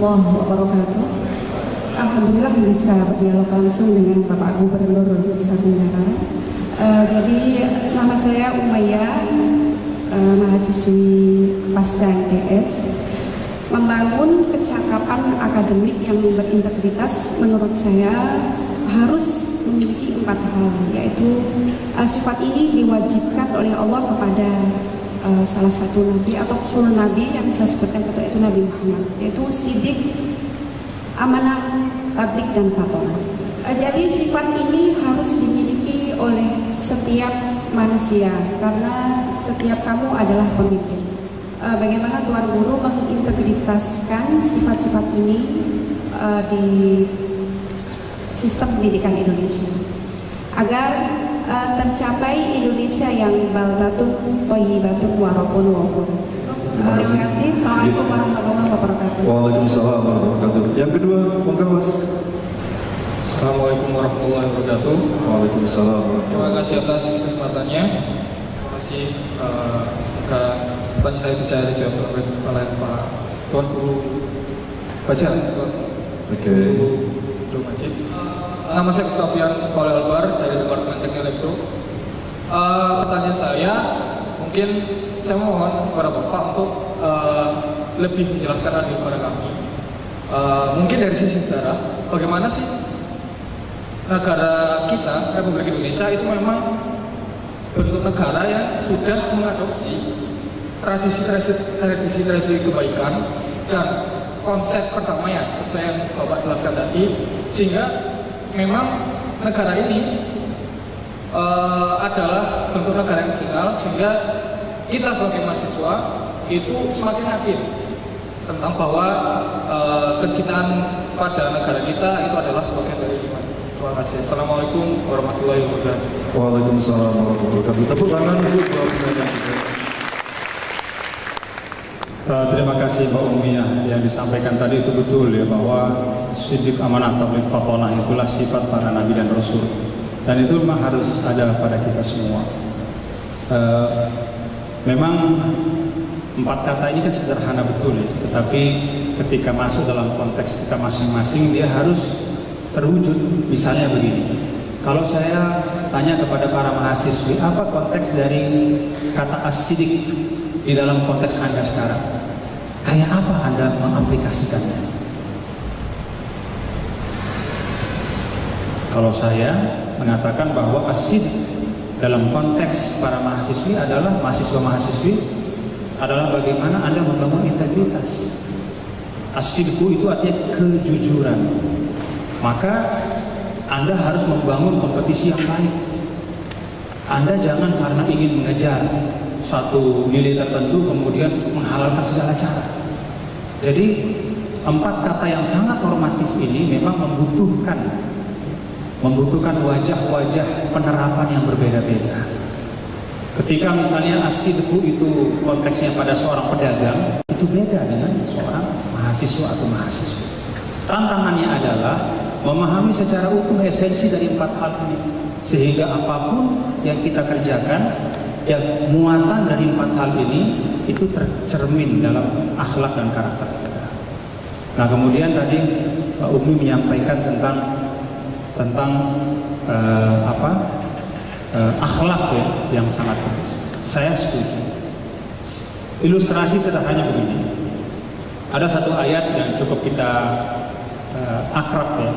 warahmatullahi wabarakatuh. Alhamdulillah bisa berdialog langsung dengan Bapak Gubernur Nusa Tenggara. Jadi nama saya Umayyah, mahasiswi Pasca ITS. Membangun kecakapan akademik yang berintegritas menurut saya harus memiliki 4 hal, yaitu sifat ini diwajibkan oleh Allah kepada salah satu nabi atau 10 nabi yang saya sebutkan satu, yaitu Nabi Muhammad, yaitu sidik, amanah, tabligh, dan fatonah. Jadi sifat ini harus dimiliki oleh setiap manusia karena setiap kamu adalah pemimpin. Bagaimana Tuan Guru mengintegritaskan sifat-sifat ini di sistem pendidikan Indonesia agar tercapai Indonesia yang baldatun thayyibatun wa rabbun ghafur. Terima kasih. Assalamualaikum warahmatullahi wabarakatuh. Waalaikumsalam warahmatullahi wabarakatuh. Yang kedua, Penggawas. Assalamualaikum warahmatullahi wabarakatuh. Waalaikumsalam. Terima kasih atas kesempatannya. Terima kasih. Semoga pertanyaan saya bisa dijawab oleh Pak Tuan Guru Baja. Oke. Guru Majid. Nama saya Gustavian Paul Albar dari Departemen Teknik Elektro. Pertanyaan saya, mungkin saya mohon kepada Bapak untuk lebih menjelaskan lagi kepada kami. Mungkin dari sisi sejarah, bagaimana sih negara kita, Republik Indonesia itu memang bentuk negara yang sudah mengadopsi tradisi kebaikan dan konsep perdamaian sesuai yang Bapak jelaskan tadi, sehingga memang negara ini adalah bentuk negara yang final, sehingga kita sebagai mahasiswa itu semakin yakin tentang bahwa kecintaan pada negara kita itu adalah sebagian dari iman. Terima kasih. Assalamualaikum warahmatullahi wabarakatuh. Waalaikumsalam warahmatullahi wabarakatuh. Tepuk tangan untuk Bapak Gubernur. Terima kasih Pak Umayyah, yang disampaikan tadi itu betul ya, bahwa sidik, amanah, tabligh, fatonah itulah sifat para nabi dan rasul, dan itu memang harus ada pada kita semua. Memang 4 kata ini kan sederhana betul ya, tetapi ketika masuk dalam konteks kita masing-masing dia harus terwujud. Misalnya begini, kalau saya tanya kepada para mahasiswi, apa konteks dari kata as-sidik di dalam konteks Anda sekarang? Kayak apa Anda mengaplikasikannya? Kalau saya mengatakan bahwa as-sidik dalam konteks para mahasiswi adalah mahasiswa-mahasiswi adalah bagaimana Anda membangun integritas. As-sidqu itu artinya kejujuran. Maka Anda harus membangun kompetisi yang baik. Anda jangan karena ingin mengejar suatu nilai tertentu kemudian menghalalkan segala cara. Jadi 4 kata yang sangat normatif ini memang membutuhkan wajah-wajah penerapan yang berbeda-beda. Ketika misalnya as-sidqu itu konteksnya pada seorang pedagang, itu beda dengan seorang mahasiswa atau mahasiswa. Tantangannya adalah memahami secara utuh esensi dari 4 hal ini, sehingga apapun yang kita kerjakan, ya muatan dari 4 hal ini itu tercermin dalam akhlak dan karakter kita. Nah, kemudian tadi Pak Umi menyampaikan tentang akhlak ya, yang sangat penting. Saya setuju. Ilustrasi sederhananya begini. Ada satu ayat yang cukup kita akrab ya.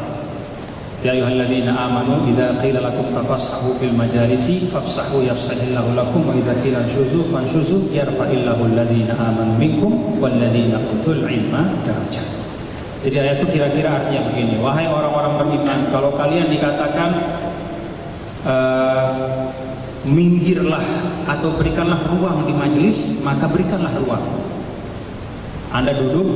Ya ayyuhalladzina amanu idza qila lakum tafassahu fil majalisi fafsahu yafsahillahu lakum wa idza qila anshuzu fanshuzu yarfa'illahu alladzina amanu minkum walladzina utul ilma darajat. Jadi ayat itu kira-kira artinya begini, wahai orang-orang beriman, kalau kalian dikatakan minggirlah atau berikanlah ruang di majelis, maka berikanlah ruang. Anda duduk,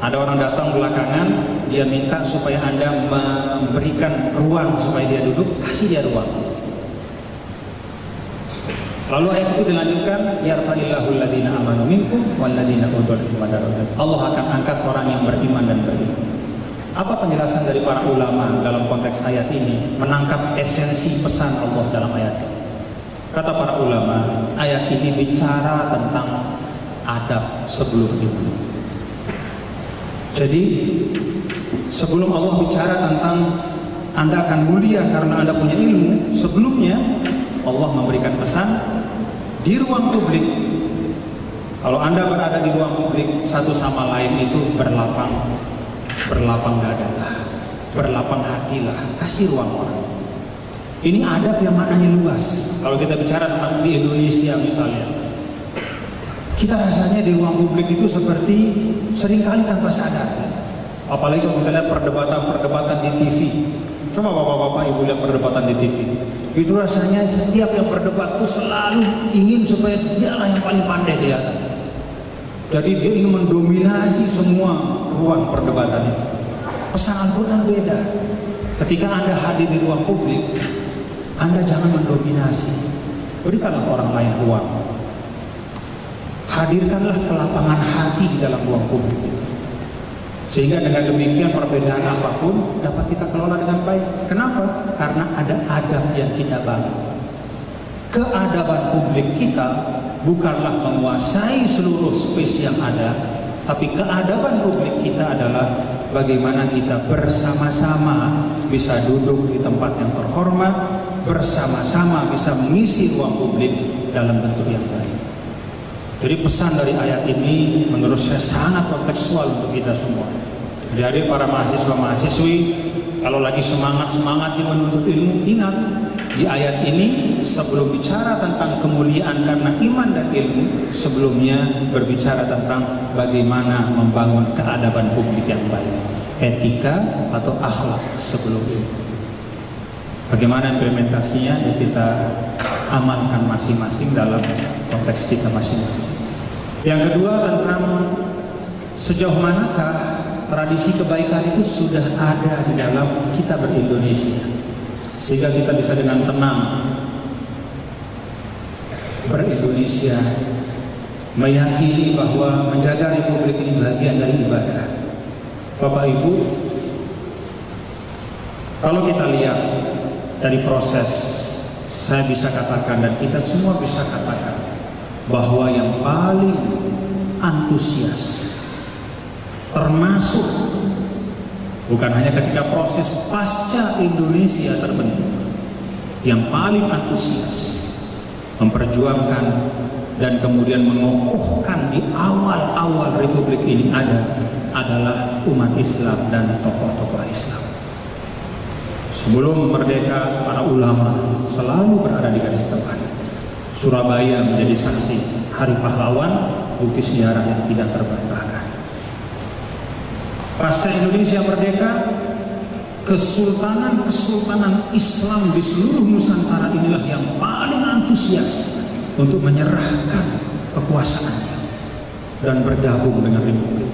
ada orang datang belakangan, dia minta supaya Anda memberikan ruang supaya dia duduk, kasih dia ruang. Lalu ayat itu dilanjutkan, yarfa'illahu alladzina amanu minkum walladzina utul ilma darajat. Allah akan angkat orang yang beriman dan berilmu. Apa penjelasan dari para ulama dalam konteks ayat ini, menangkap esensi pesan Allah dalam ayat ini? Kata para ulama, ayat ini bicara tentang adab sebelum iman. Jadi sebelum Allah bicara tentang Anda akan mulia karena Anda punya ilmu, sebelumnya Allah memberikan pesan di ruang publik. Kalau Anda berada di ruang publik, satu sama lain itu berlapang dadalah, berlapang hatilah, kasih ruang orang. Ini adab yang maknanya luas. Kalau kita bicara tentang di Indonesia misalnya, kita rasanya di ruang publik itu seperti seringkali tanpa sadar. Apalagi kalau kita lihat perdebatan di TV. Coba bapak-bapak ibu lihat perdebatan di TV. Itu rasanya setiap yang berdebat itu selalu ingin supaya dialah yang paling pandai kelihatan. Jadi dia ingin mendominasi semua ruang perdebatan itu. Pesan Al-Quran beda. Ketika Anda hadir di ruang publik, Anda jangan mendominasi. Berikanlah orang lain ruang. Hadirkanlah kelapangan hati di dalam ruang publik itu. Sehingga dengan demikian perbedaan apapun dapat kita kelola dengan baik. Kenapa? Karena ada adab yang kita bangun. Keadaban publik kita bukanlah menguasai seluruh space yang ada, tapi keadaban publik kita adalah bagaimana kita bersama-sama bisa duduk di tempat yang terhormat, bersama-sama bisa mengisi ruang publik dalam bentuk yang baik. Jadi pesan dari ayat ini menurut saya sangat kontekstual untuk kita semua. Jadi para mahasiswa-mahasiswi, kalau lagi semangat-semangatnya menuntut ilmu, ingat di ayat ini sebelum bicara tentang kemuliaan karena iman dan ilmu, sebelumnya berbicara tentang bagaimana membangun keadaban publik yang baik, etika atau akhlak sebelum itu. Bagaimana implementasinya ya kita amankan masing-masing dalam konteks kita masing-masing. Yang kedua tentang sejauh manakah tradisi kebaikan itu sudah ada di dalam kita ber-Indonesia, sehingga kita bisa dengan tenang ber-Indonesia, meyakini bahwa menjaga republik ini bagian dari ibadah. Bapak Ibu, kalau kita lihat dari proses, saya bisa katakan dan kita semua bisa katakan bahwa yang paling antusias, termasuk bukan hanya ketika proses pasca Indonesia terbentuk, yang paling antusias memperjuangkan dan kemudian mengokohkan di awal-awal republik ini adalah umat Islam dan tokoh-tokoh Islam. Sebelum merdeka, para ulama selalu berada di garis depan. Surabaya menjadi saksi Hari Pahlawan, bukti sejarah yang tidak terbantahkan. Pasca Indonesia merdeka, kesultanan Islam di seluruh Nusantara inilah yang paling antusias untuk menyerahkan kekuasaannya dan bergabung dengan republik.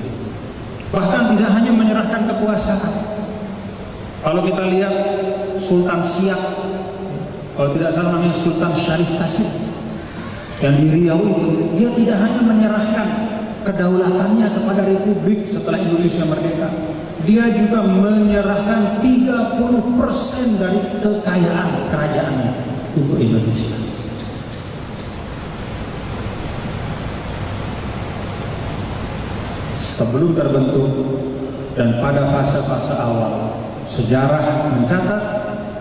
Bahkan tidak hanya menyerahkan kekuasaan. Kalau kita lihat Sultan Siak, kalau tidak salah namanya Sultan Syarif Qasim, yang di Riau itu, dia tidak hanya menyerahkan kedaulatannya kepada republik setelah Indonesia merdeka, dia juga menyerahkan 30% dari kekayaan kerajaannya untuk Indonesia. Sebelum terbentuk dan pada fase-fase awal, sejarah mencatat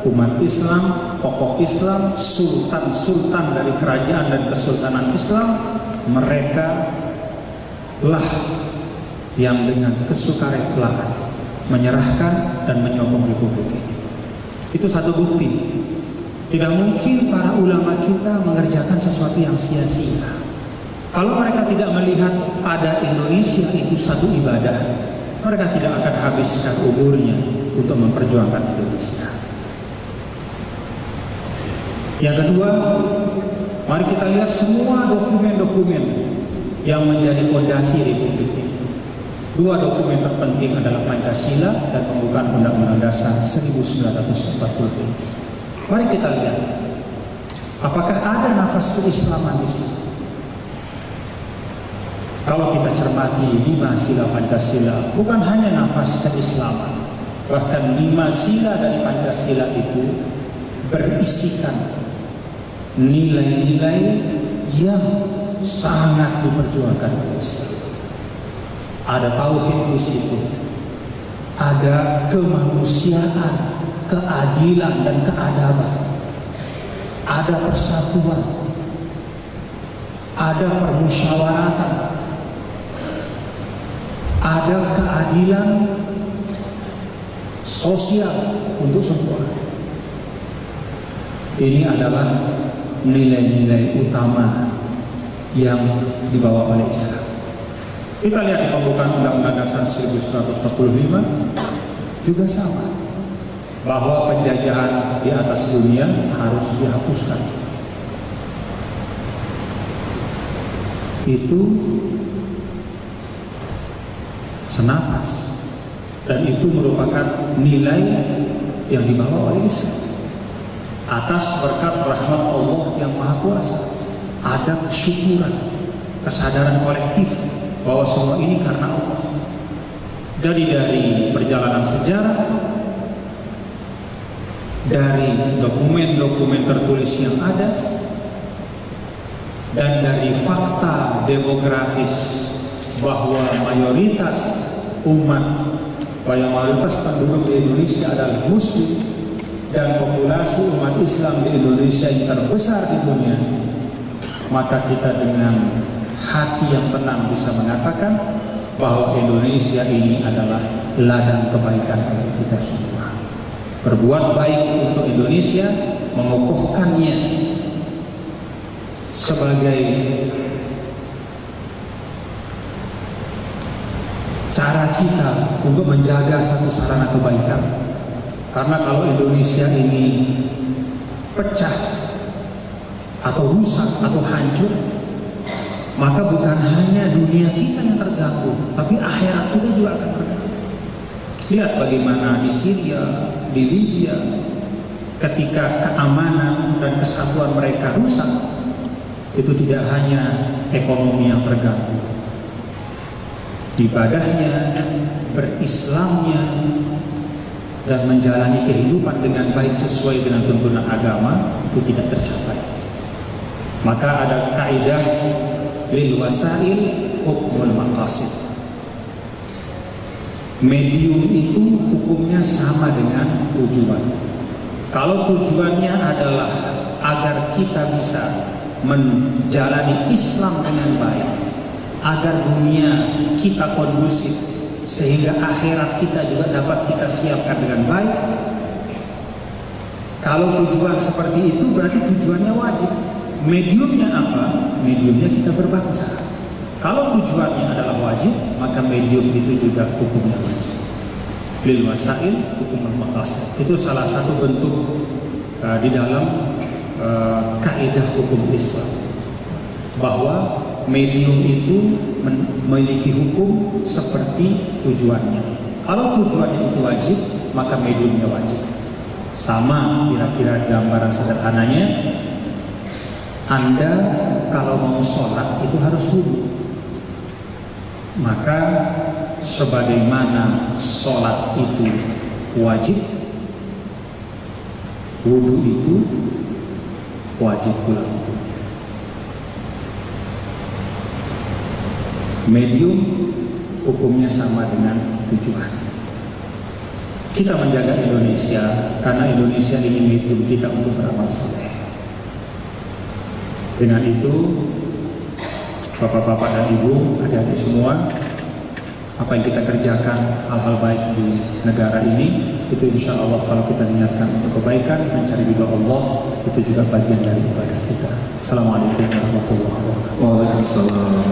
umat Islam, tokoh Islam, sultan-sultan dari kerajaan dan kesultanan Islam, mereka lah yang dengan kesukarelaan menyerahkan dan menyokong republik ini. Itu satu bukti. Tidak mungkin para ulama kita mengerjakan sesuatu yang sia-sia. Kalau mereka tidak melihat ada Indonesia itu satu ibadah, mereka tidak akan habiskan umurnya untuk memperjuangkan Indonesia. Yang kedua, mari kita lihat semua dokumen-dokumen yang menjadi fondasi republik ini. Dua dokumen terpenting adalah Pancasila dan pembukaan Undang-Undang Dasar 1945. Mari kita lihat, apakah ada nafas keislaman di situ? Kalau kita cermati 5 sila Pancasila, bukan hanya nafas keislaman, bahkan 5 sila dari Pancasila itu berisikan nilai-nilai yang sangat diperjuangkan oleh Islam. ada tauhid di situ, ada kemanusiaan, keadilan dan keadaban, ada persatuan, ada permusyawaratan, ada keadilan sosial untuk semua. Ini adalah nilai-nilai utama yang dibawa oleh Islam. Kita lihat di pembukaan Undang-Undang Dasar 1945 juga sama, bahwa penjajahan di atas dunia harus dihapuskan. Itu senafas, dan itu merupakan nilai yang dibawa oleh Islam. Atas berkat rahmat Allah yang Maha Kuasa, ada kesyukuran, kesadaran kolektif bahwa semua ini karena Allah. Jadi dari perjalanan sejarah, dari dokumen-dokumen tertulis yang ada, dan dari fakta demografis bahwa mayoritas umat, mayoritas penduduk di Indonesia adalah Muslim, dan populasi umat Islam di Indonesia yang terbesar di dunia, maka kita dengan hati yang tenang bisa mengatakan bahwa Indonesia ini adalah ladang kebaikan untuk kita semua. Berbuat baik untuk Indonesia, mengokohkannya sebagai cara kita untuk menjaga satu sarana kebaikan. Karena kalau Indonesia ini pecah atau rusak atau hancur, maka bukan hanya dunia kita yang terganggu, tapi akhirat kita juga akan terganggu. Lihat bagaimana di Syria, di Libya, ketika keamanan dan kesatuan mereka rusak, itu tidak hanya ekonomi yang terganggu, ibadahnya, berislamnya, dan menjalani kehidupan dengan baik sesuai dengan tuntunan agama itu tidak tercapai. Maka ada kaidah lil wasail hukmul maqasid. Medium itu hukumnya sama dengan tujuan. Kalau tujuannya adalah agar kita bisa menjalani Islam dengan baik, agar dunia kita kondusif, sehingga akhirat kita juga dapat kita siapkan dengan baik. Kalau tujuan seperti itu, berarti tujuannya wajib. Mediumnya apa? Mediumnya kita berbangsa. Kalau tujuannya adalah wajib, maka medium itu juga hukumnya wajib. Lil wasail hukum al-maqasid. Itu salah satu bentuk di dalam kaidah hukum Islam, bahwa medium itu memiliki hukum seperti tujuannya. Kalau tujuannya itu wajib, maka mediumnya wajib. Sama kira-kira gambaran sederhananya, Anda kalau mau sholat itu harus wudu. Maka sebagaimana sholat itu wajib, wudu itu wajib pula hukumnya. Medium hukumnya sama dengan tujuan. Kita menjaga Indonesia karena Indonesia ini medium kita untuk beramal saleh. Dengan itu, Bapak-bapak dan Ibu, adik-adik semua, apa yang kita kerjakan hal-hal baik di negara ini, itu insya Allah kalau kita niatkan untuk kebaikan, mencari ridha Allah, itu juga bagian dari ibadah kita. Assalamualaikum warahmatullahi wabarakatuh. Waalaikumsalam.